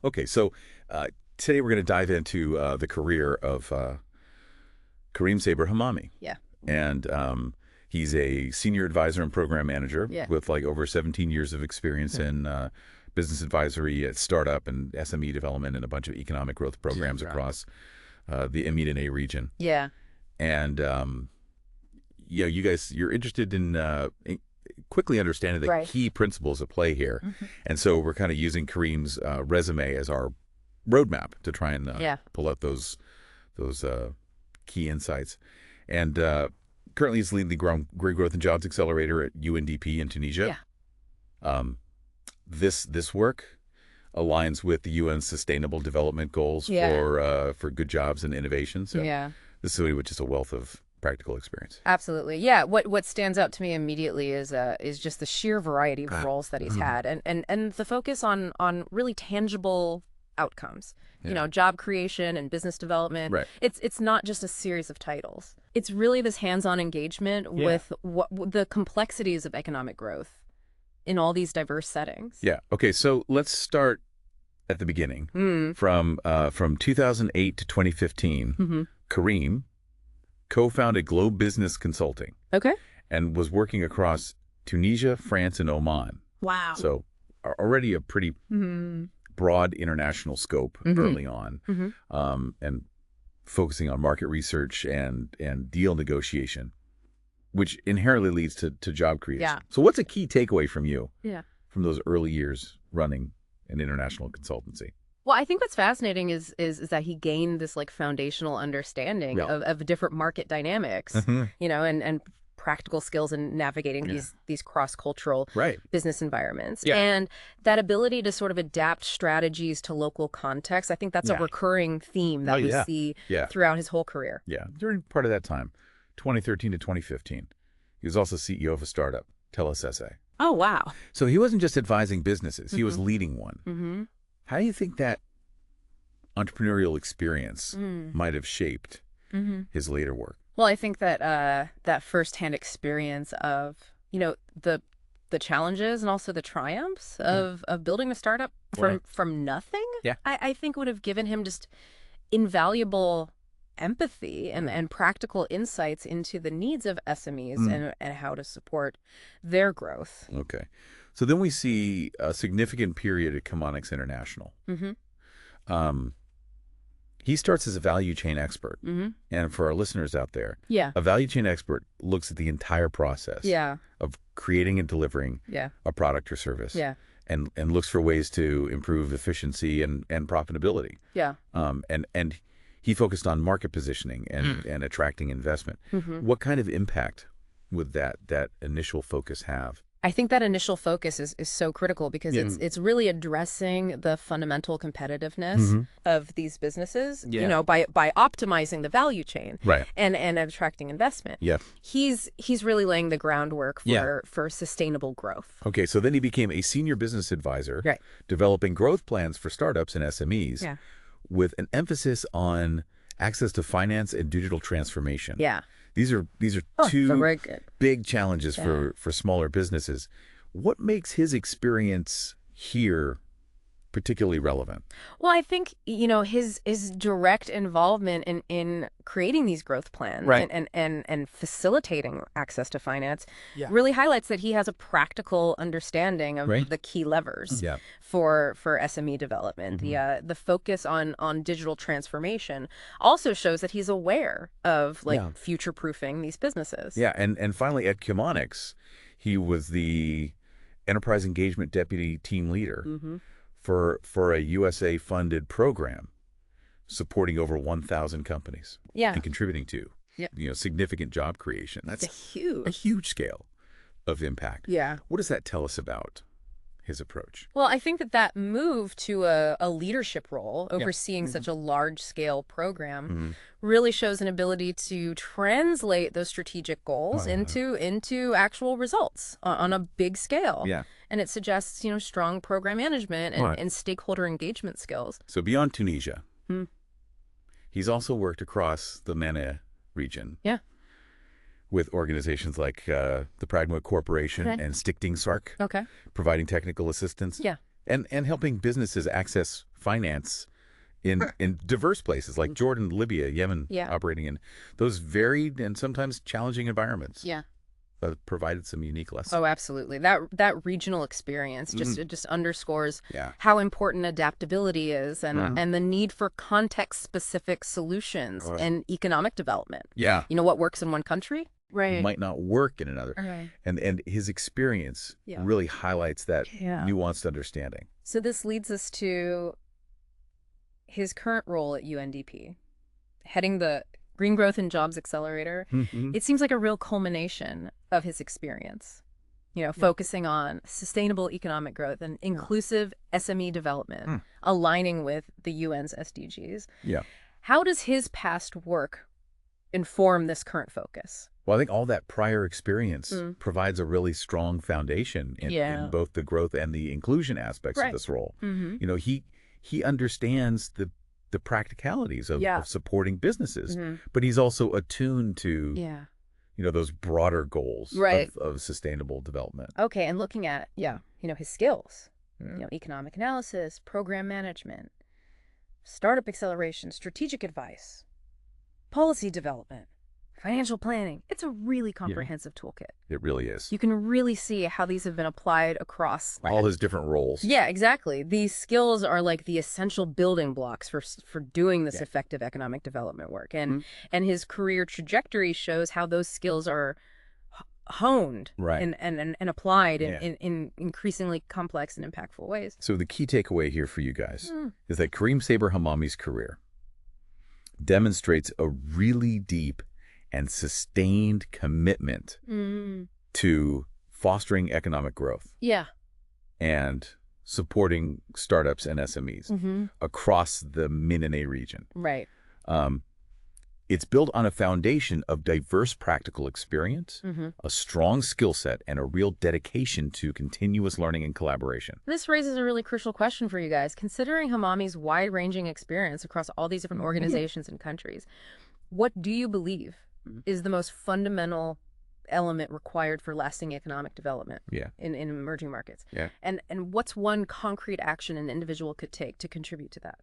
Okay, so today we're going to dive into the career of Kareem Saber Hamami. Yeah. And he's a senior advisor and program manager Yeah. with like over 17 years of experience in business advisory at startup and SME development and a bunch of economic growth programs Right. across the MENA region. Yeah. And yeah, you guys, you're interested in quickly understanding the Right. key principles at play here. And so we're kind of using Kareem's resume as our roadmap to try and Yeah. pull out those key insights. And currently he's leading the Great Growth and Jobs Accelerator at UNDP in Tunisia. Yeah. This work aligns with the UN Sustainable Development Goals Yeah. for good jobs and innovation. So Yeah. this is somebody with just a wealth of practical experience. Absolutely. Yeah. What stands out to me immediately is just the sheer variety of roles that he's had, and the focus on really tangible outcomes. You know, job creation and business development. Right. It's not just a series of titles. It's really this hands-on engagement with the complexities of economic growth in all these diverse settings. Yeah. Okay. So let's start at the beginning. From 2008 to 2015, Kareem co-founded Globe Business Consulting Okay. and was working across Tunisia, France, and Oman. Wow. So already a pretty broad international scope early on, and focusing on market research and deal negotiation, which inherently leads to job creation. Yeah. So what's a key takeaway from you Yeah. from those early years running an international consultancy? Well, I think what's fascinating is that he gained this like foundational understanding Yeah. of different market dynamics, you know, and practical skills in navigating these cross-cultural Right. business environments. Yeah. And that ability to sort of adapt strategies to local context, I think that's a recurring theme that we see throughout his whole career. Yeah. During part of that time, 2013 to 2015, he was also CEO of a startup, TeleSSA. Oh, wow. So he wasn't just advising businesses, he was leading one. How do you think that entrepreneurial experience might have shaped his later work? Well, I think that that firsthand experience of, you know, the challenges and also the triumphs of building a startup from nothing, I think would have given him just invaluable empathy and practical insights into the needs of SMEs and how to support their growth. Okay. So then we see a significant period at Chemonics International. He starts as a value chain expert. And for our listeners out there, a value chain expert looks at the entire process of creating and delivering a product or service and looks for ways to improve efficiency and profitability. And he focused on market positioning and attracting investment. What kind of impact would that initial focus have? I think that initial focus is so critical because it's really addressing the fundamental competitiveness of these businesses, you know, by optimizing the value chain and attracting investment. He's really laying the groundwork for sustainable growth. Okay, so then he became a senior business advisor, developing growth plans for startups and SMEs with an emphasis on access to finance and digital transformation. These are two big challenges for smaller businesses. What makes his experience here particularly relevant? Well, I think, you know, his direct involvement in creating these growth plans and facilitating access to finance really highlights that he has a practical understanding of the key levers for SME development. The focus on digital transformation also shows that he's aware of like future-proofing these businesses. And finally at Chemonics, he was the enterprise engagement deputy team leader for a USA-funded program supporting over 1,000 companies and contributing to significant job creation. That's a huge scale of impact. What does that tell us about his approach? Well, I think that move to a leadership role, overseeing such a large-scale program, really shows an ability to translate those strategic goals into actual results on a big scale. And it suggests, you know, strong program management and stakeholder engagement skills. So beyond Tunisia, he's also worked across the MENA region. With organizations like the Pragma Corporation and Stichting Sark, providing technical assistance. And helping businesses access finance in diverse places like Jordan, Libya, Yemen, operating in those varied and sometimes challenging environments. Yeah. Provided some unique lessons. Oh, absolutely. That regional experience just underscores how important adaptability is and the need for context-specific solutions in economic development. Yeah. You know, what works in one country might not work in another. Right. And his experience really highlights that nuanced understanding. So this leads us to his current role at UNDP, heading the Green Growth and Jobs Accelerator. It seems like a real culmination of his experience, you know, focusing on sustainable economic growth and inclusive SME development, aligning with the UN's SDGs. Yeah. How does his past work inform this current focus? Well, I think all that prior experience provides a really strong foundation in both the growth and the inclusion aspects of this role. You know, he understands the practicalities of supporting businesses, but he's also attuned to, you know, those broader goals of sustainable development. Okay, and looking at, you know, his skills, you know, economic analysis, program management, startup acceleration, strategic advice, policy development, financial planning. It's a really comprehensive toolkit. It really is. You can really see how these have been applied across all his different roles. Yeah, exactly. These skills are like the essential building blocks for doing this effective economic development work. And his career trajectory shows how those skills are honed and applied in increasingly complex and impactful ways. So the key takeaway here for you guys is that Kareem Saber Hamami's career demonstrates a really deep and sustained commitment to fostering economic growth. Yeah. And supporting startups and SMEs across the MENA region. Right. It's built on a foundation of diverse practical experience, a strong skill set, and a real dedication to continuous learning and collaboration. This raises a really crucial question for you guys. Considering Hamami's wide-ranging experience across all these different organizations and countries, what do you believe is the most fundamental element required for lasting economic development in emerging markets? And what's one concrete action an individual could take to contribute to that?